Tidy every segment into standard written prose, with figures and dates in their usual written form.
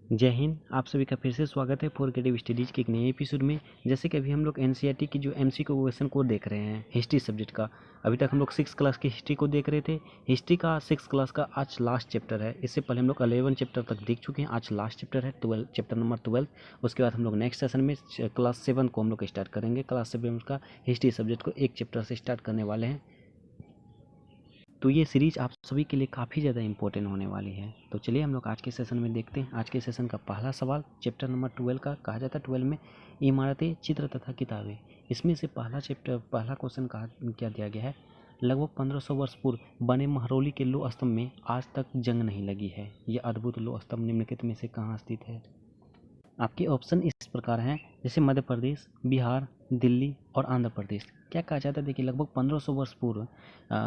जय हिंद। आप सभी का फिर से स्वागत है फॉर क्रिएटिव स्टडीज के एक नए एपिसोड में। जैसे कि अभी हम लोग एनसीईआरटी की जो एमसीक्यू क्वेश्चन को देख रहे हैं हिस्ट्री सब्जेक्ट का। अभी तक हम लोग 6 क्लास की हिस्ट्री को देख रहे थे। हिस्ट्री का 6 क्लास का आज लास्ट चैप्टर है। इससे पहले हम लोग 11 चैप्टर तक देख चुके हैं। आज लास्ट चैप्टर है 12, चैप्टर नंबर 12। उसके बाद हम लोग नेक्स्ट सेशन में क्लास 7 को हम लोग स्टार्ट करेंगे। क्लास 7 का हिस्ट्री सब्जेक्ट को एक चैप्टर से स्टार्ट करने वाले हैं। तो ये सीरीज आप सभी के लिए काफ़ी ज़्यादा इंपॉर्टेंट होने वाली है। तो चलिए हम लोग आज के सेशन में देखते हैं। आज के सेशन का पहला सवाल चैप्टर नंबर 12 का कहा जाता है 12 में इमारतें, चित्र तथा किताबें। इसमें से पहला क्वेश्चन क्या दिया गया है। लगभग 1500 वर्ष पूर्व बने महरौली के लोह स्तंभ में आज तक जंग नहीं लगी है। यह अद्भुत लोह स्तंभ निम्नलिखित में से कहाँ स्थित है। आपके ऑप्शन इस प्रकार हैं, जैसे मध्य प्रदेश, बिहार, दिल्ली और आंध्र प्रदेश। क्या कहा जाता है, देखिए लगभग 1500 वर्ष पूर्व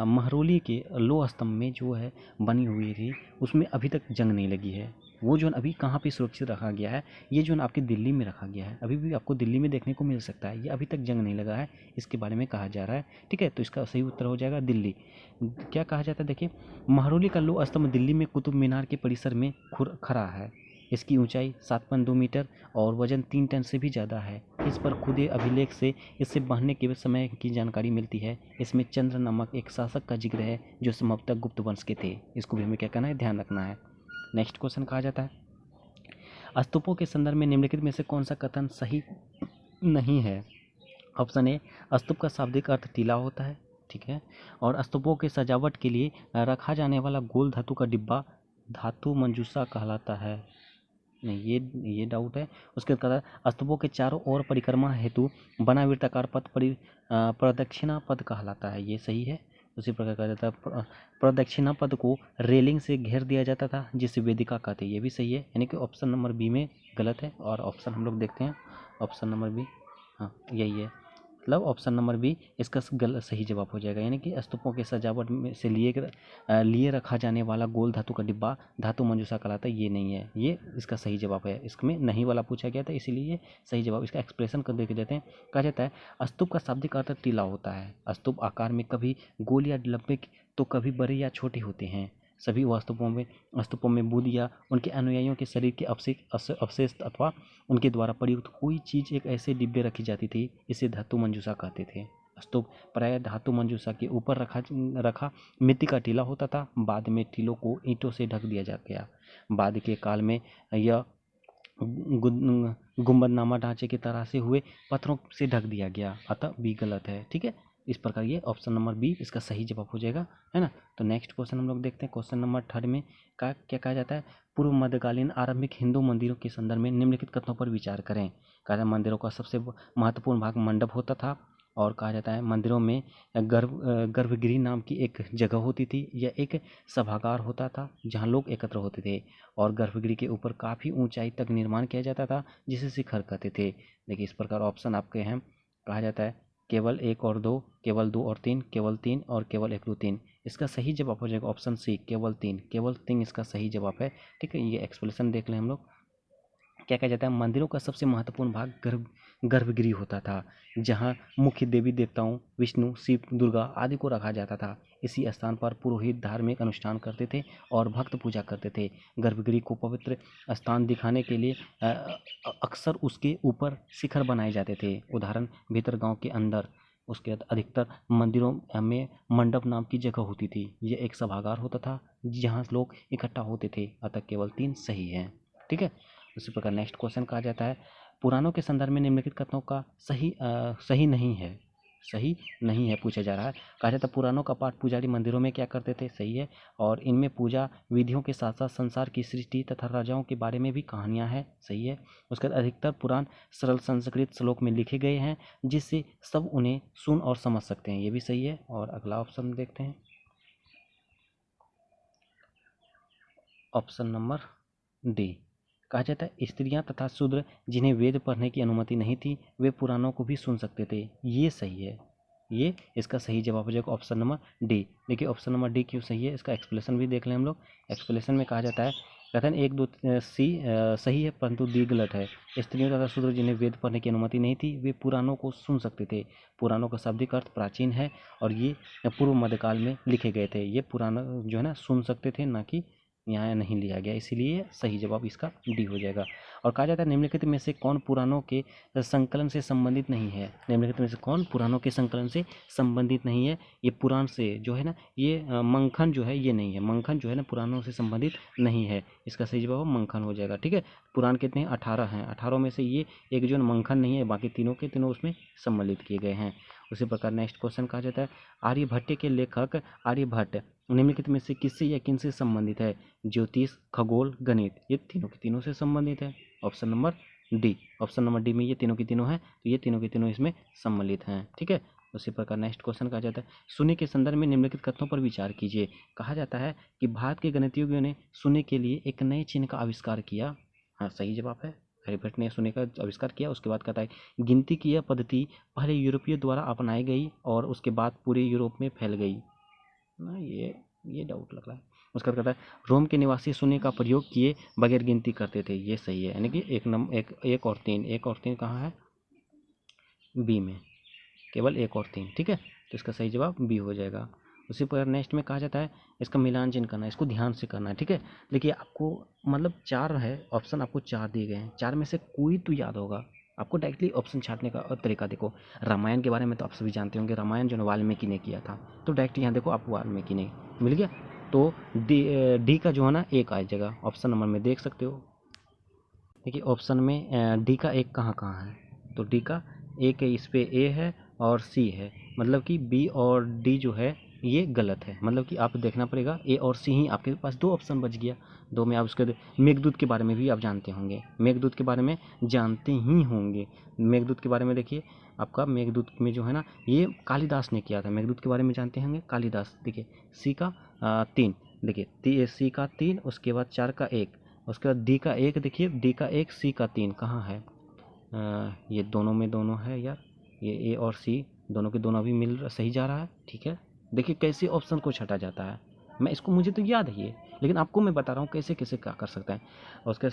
महरौली के लोह स्तंभ में जो है बनी हुई थी, उसमें अभी तक जंग नहीं लगी है। वो जो अभी कहाँ पे सुरक्षित रखा गया है, ये जो आपके दिल्ली में रखा गया है, अभी भी आपको दिल्ली में देखने को मिल सकता है। ये अभी तक जंग नहीं लगा है, इसके बारे में कहा जा रहा है। ठीक है, तो इसका सही उत्तर हो जाएगा दिल्ली। क्या कहा जाता है, देखिए महरौली का लोह स्तंभ दिल्ली में कुतुब मीनार के परिसर में खड़ा है। इसकी ऊंचाई 7.2 मीटर और वजन 3 टन से भी ज़्यादा है। इस पर खुदे अभिलेख से इससे बढ़ने के समय की जानकारी मिलती है। इसमें चंद्र नामक एक शासक का जिक्र है जो संभवतः गुप्त वंश के थे। इसको भी हमें क्या करना है, ध्यान रखना है। नेक्स्ट क्वेश्चन कहा जाता है, स्तूपों के संदर्भ में निम्नलिखित में से कौन सा कथन सही नहीं है। ऑप्शन ए, स्तूप का शाब्दिक अर्थ टीला होता है। ठीक है, और स्तूपों के सजावट के लिए रखा जाने वाला गोल धातु का डिब्बा धातु मंजूषा कहलाता है। नहीं, ये डाउट है। उसके बाद स्तूपों के चारों ओर परिक्रमा हेतु बना वृत्ताकार पथ प्रदक्षिणा पथ कहलाता है। ये सही है। उसी प्रकार कहा जाता है प्रदक्षिणा पथ को रेलिंग से घेर दिया जाता था जिसे वेदिका कहते हैं। ये भी सही है, यानी कि ऑप्शन नंबर बी में गलत है। और ऑप्शन हम लोग देखते हैं, ऑप्शन नंबर बी, हाँ यही है। मतलब ऑप्शन नंबर बी इसका सही जवाब हो जाएगा, यानी कि स्तूपों के सजावट में से लिए रखा जाने वाला गोल धातु का डिब्बा धातु मंजूषा कहलाता है। ये नहीं है, ये इसका सही जवाब है। इसमें नहीं वाला पूछा गया था, इसीलिए ये सही जवाब। इसका एक्सप्रेशन कर देके देते हैं। कहा जाता है स्तूप का शाब्दिक अर्थ टीला होता है। स्तूप आकार में कभी गोल या लंबे तो कभी बड़े या छोटे होते हैं। सभी स्तूपों में बुद्ध या उनके अनुयायियों के शरीर के अवशेष अथवा उनके द्वारा प्रयुक्त कोई चीज एक ऐसे डिब्बे रखी जाती थी, इसे धातु मंजूषा कहते थे। स्तूप प्रायः धातु मंजूषा के ऊपर रखा मिट्टी का टीला होता था। बाद में टीलों को ईंटों से ढक दिया जा गया। बाद के काल में यह गुंबदनामा ढांचे के तरह से हुए पत्थरों से ढक दिया गया, अतः बी गलत है। ठीक है, इस प्रकार ये ऑप्शन नंबर बी इसका सही जवाब हो जाएगा, है ना। तो नेक्स्ट क्वेश्चन हम लोग देखते हैं। क्वेश्चन नंबर 3 में क्या कहा जाता है, पूर्व मध्यकालीन आरंभिक हिंदू मंदिरों के संदर्भ में निम्नलिखित कथनों पर विचार करें। कहा जाता है मंदिरों का सबसे महत्वपूर्ण भाग मंडप होता था। और कहा जाता है मंदिरों में गर्भगृह नाम की एक जगह होती थी। यह एक सभागार होता था जहाँ लोग एकत्र होते थे, और गर्भगृह के ऊपर काफ़ी ऊंचाई तक निर्माण किया जाता था जिसे शिखर कहते थे। देखिए इस प्रकार ऑप्शन आपके हैं। कहा जाता है केवल 1 और 2, केवल 2 और 3, केवल 3 और केवल 1 2 3। इसका सही जवाब हो जाएगा ऑप्शन सी, केवल 3। केवल 3 इसका सही जवाब है। ठीक है, ये एक्सप्लेनेशन देख लें हम लोग। क्या कहा जाता है, मंदिरों का सबसे महत्वपूर्ण भाग गर्भगृह होता था, जहाँ मुख्य देवी देवताओं विष्णु, शिव, दुर्गा आदि को रखा जाता था। इसी स्थान पर पुरोहित धार्मिक अनुष्ठान करते थे और भक्त पूजा करते थे। गर्भगृह को पवित्र स्थान दिखाने के लिए अक्सर उसके ऊपर शिखर बनाए जाते थे। उदाहरण भीतर गांव के अंदर। उसके बाद अधिकतर मंदिरों में मंडप नाम की जगह होती थी। यह एक सभागार होता था जहाँ लोग इकट्ठा होते थे, अतः केवल 3 सही है। ठीक है, उसी प्रकार नेक्स्ट क्वेश्चन कहा जाता है, पुराणों के संदर्भ में निम्नलिखित कथनों का सही नहीं है पूछा जा रहा है। कहा जाता है पुराणों का पाठ पुजारी मंदिरों में क्या करते थे, सही है। और इनमें पूजा विधियों के साथ साथ संसार की सृष्टि तथा राजाओं के बारे में भी कहानियां हैं, सही है। उसके बाद अधिकतर पुराण सरल संस्कृत श्लोक में लिखे गए हैं जिससे सब उन्हें सुन और समझ सकते हैं, ये भी सही है। और अगला ऑप्शन देखते हैं, ऑप्शन नंबर डी। कहा जाता है स्त्रियां तथा शूद्र जिन्हें वेद पढ़ने की अनुमति नहीं थी, वे पुराणों को भी सुन सकते थे, ये सही है। ये इसका सही जवाब हो जाएगा ऑप्शन नंबर डी। देखिए ऑप्शन नंबर डी क्यों सही है, इसका एक्सप्लेनेशन भी देख लें हम लोग। एक्सप्लेनेशन में कहा जाता है कथन 1 2 सी सही है परंतु डी गलत है। स्त्रियों तथा शूद्र जिन्हें वेद पढ़ने की अनुमति नहीं थी, वे पुराणों को सुन सकते थे। पुराणों का शाब्दिक अर्थ प्राचीन है और ये पूर्व मध्यकाल में लिखे गए थे। ये पुराण जो है ना सुन सकते थे, ना कि यहाँ नहीं लिया गया, इसीलिए सही जवाब इसका डी हो जाएगा। और कहा जाता है निम्नलिखित में से कौन पुराणों के संकलन से संबंधित नहीं है। निम्नलिखित में से कौन पुराणों के संकलन से संबंधित नहीं है। ये पुराण से जो है ना, ये मंखन जो है ये नहीं है, मंखन जो है ना पुराणों से संबंधित नहीं है। इसका सही जवाब मंखन हो जाएगा। ठीक है, पुराण कितने हैं? 18 हैं। 18 में से ये एक जो मंखन नहीं है, बाकी तीनों के तीनों उसमें सम्मिलित किए गए हैं। उसी प्रकार नेक्स्ट क्वेश्चन कहा जाता है आर्यभट्ट के लेखक आर्यभट्ट निम्नलिखित में से किससे या किन से संबंधित है। ज्योतिष, खगोल, गणित, ये तीनों के तीनों से संबंधित है। Option number D, option number D में ये तीनों की तीनों हैं, तो ये तीनों के तीनों इसमें सम्मिलित हैं। ठीक है, उसी प्रकार नेक्स्ट क्वेश्चन कहा जाता है शून्य के संदर्भ में निम्नलिखित कथनों पर विचार कीजिए। कहा जाता है कि भारत के गणितज्ञों ने शून्य के लिए एक नए चिन्ह का आविष्कार किया। हाँ, सही जवाब है, आर्यभट्ट ने शून्य का आविष्कार किया। उसके बाद कहता है गिनती की यह पद्धति पहले यूरोपीय द्वारा अपनाई गई और उसके बाद पूरे यूरोप में फैल गई ना। ये डाउट लग रहा है। उसका कहता है रोम के निवासी शून्य का प्रयोग किए बगैर गिनती करते थे। ये सही है, यानी कि एक और तीन कहाँ है? बी में, केवल एक और तीन। ठीक है, तो इसका सही जवाब बी हो जाएगा। उसी पर नेक्स्ट में कहा जाता है इसका मिलान चिन्ह करना है, इसको ध्यान से करना है। ठीक है, देखिए आपको मतलब 4 है ऑप्शन, आपको 4 दिए गए हैं, 4 में से कोई तो याद होगा। आपको डायरेक्टली ऑप्शन छाटने का तरीका देखो। रामायण के बारे में तो आप सभी जानते होंगे, रामायण जो वाल्मीकि ने किया था, तो डायरेक्ट यहाँ देखो आप वाल्मीकि ने मिल गया, तो डी का जो है ना एक आ जाएगा। ऑप्शन नंबर में देख सकते हो, देखिए ऑप्शन में डी का एक कहाँ कहाँ है, तो डी का एक इस पे ए है और सी है, मतलब कि बी और डी जो है ये गलत है। मतलब कि आप देखना पड़ेगा ए और सी ही, आपके पास 2 ऑप्शन बच गया। 2 में आप उसके मेघदूत के बारे में भी आप जानते होंगे, मेघदूत के बारे में जानते ही होंगे। मेघदूत के बारे में देखिए, आपका मेघदूत में जो है ना ये कालिदास ने किया था। मेघदूत के बारे में जानते होंगे कालिदास। देखिए सी का 3, देखिए सी का 3, उसके बाद 4 का 1, उसके बाद डी का 1, देखिए डी का 1 सी का 3 कहाँ है? ये दोनों में दोनों है यार, ये ए और सी दोनों के दोनों भी सही जा रहा है। ठीक है, देखिए कैसे ऑप्शन को छटा जाता है। मैं इसको, मुझे तो याद है ये, लेकिन आपको मैं बता रहा हूँ कैसे कैसे क्या कर सकता है। और उसके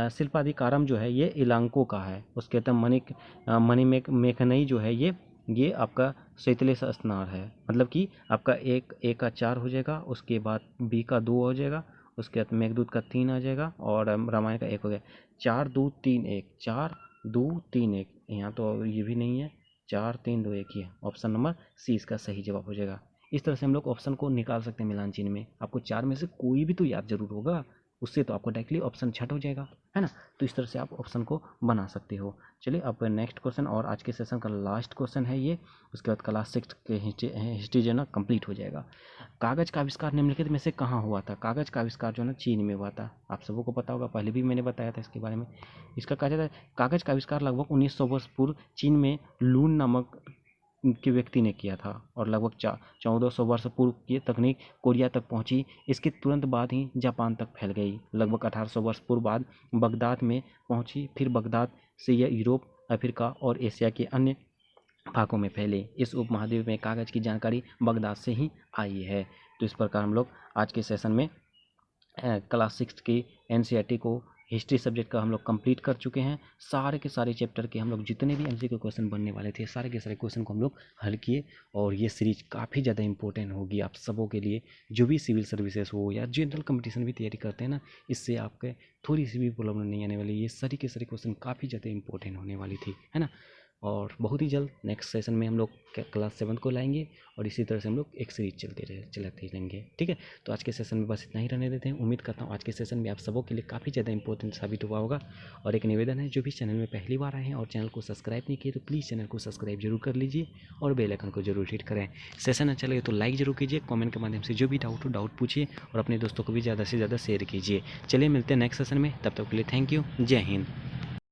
शिल्पाधिकारम जो है ये इलांको का है। उसके बाद मणिमेखनई जो है ये आपका शैथिलेश स्नार है। मतलब कि आपका ए का 4 हो जाएगा, उसके बाद बी का 2 हो जाएगा, उसके बाद मेघदूत का 3 आ जाएगा और रामायण का 1 हो गया। 4 2 3 1, 4 2 3 1, यहाँ तो ये भी नहीं है, 4 3 2 1 ही है। ऑप्शन नंबर सी इसका सही जवाब हो जाएगा। इस तरह से हम लोग ऑप्शन को निकाल सकते हैं मिलान चिन्ह में। आपको 4 में से कोई भी तो याद जरूर होगा, उससे तो आपको डायरेक्टली ऑप्शन छट हो जाएगा, है ना। तो इस तरह से आप ऑप्शन को बना सकते हो। चलिए अब नेक्स्ट क्वेश्चन, और आज के सेशन का लास्ट क्वेश्चन है ये। उसके बाद क्लास 6 के हिस्ट्री जो है ना कंप्लीट हो जाएगा। कागज़ का आविष्कार निम्नलिखित में से कहाँ हुआ था? कागज़ का आविष्कार जो है ना चीन में हुआ था। आप सबों को पता होगा, पहले भी मैंने बताया था इसके बारे में। इसका कहा जाता है कागज़ का आविष्कार लगभग 1900 वर्ष पूर्व चीन में लून नामक के व्यक्ति ने किया था, और लगभग 1400 वर्ष पूर्व ये तकनीक कोरिया तक पहुंची। इसके तुरंत बाद ही जापान तक फैल गई। लगभग 1800 वर्ष पूर्व बाद बगदाद में पहुंची, फिर बगदाद से यह यूरोप, अफ्रीका और एशिया के अन्य भागों में फैले। इस उपमहाद्वीप में कागज़ की जानकारी बगदाद से ही आई है। तो इस प्रकार हम लोग आज के सेशन में क्लास 6 की एनसीईआरटी को हिस्ट्री सब्जेक्ट का हम लोग कंप्लीट कर चुके हैं। सारे के सारे चैप्टर के हम लोग जितने भी एमसीक्यू क्वेश्चन बनने वाले थे, सारे के सारे क्वेश्चन को हम लोग हल किए। और ये सीरीज काफ़ी ज़्यादा इंपॉर्टेंट होगी आप सबों के लिए, जो भी सिविल सर्विसेज हो या जनरल कंपटीशन भी तैयारी करते हैं ना, इससे आपके थोड़ी सी भी प्रॉब्लम नहीं आने वाली। ये सारी के सारे क्वेश्चन काफ़ी ज़्यादा इंपॉर्टेंट होने वाली थी, है ना। और बहुत ही जल्द नेक्स्ट सेशन में हम लोग क्लास 7 को लाएंगे, और इसी तरह से हम लोग एक सीरीज चलाते रहेंगे। ठीक है, तो आज के सेशन में बस इतना ही रहने देते हैं। उम्मीद करता हूँ आज के सेशन में आप सबों के लिए काफ़ी ज़्यादा इंपॉर्टेंट साबित हुआ होगा। और एक निवेदन है, जो भी चैनल में पहली बार आए हैं और चैनल को सब्सक्राइब नहीं किए तो प्लीज़ चैनल को सब्सक्राइब जरूर कर लीजिए और बेल आइकन को जरूर हिट करें। सेशन अच्छा लगे तो लाइक जरूर कीजिए, कमेंट के माध्यम से जो भी डाउट हो डाउट पूछिए, और अपने दोस्तों को भी ज़्यादा से ज़्यादा शेयर कीजिए। चलिए मिलते हैं नेक्स्ट सेशन में, तब तक के लिए थैंक यू, जय हिंद।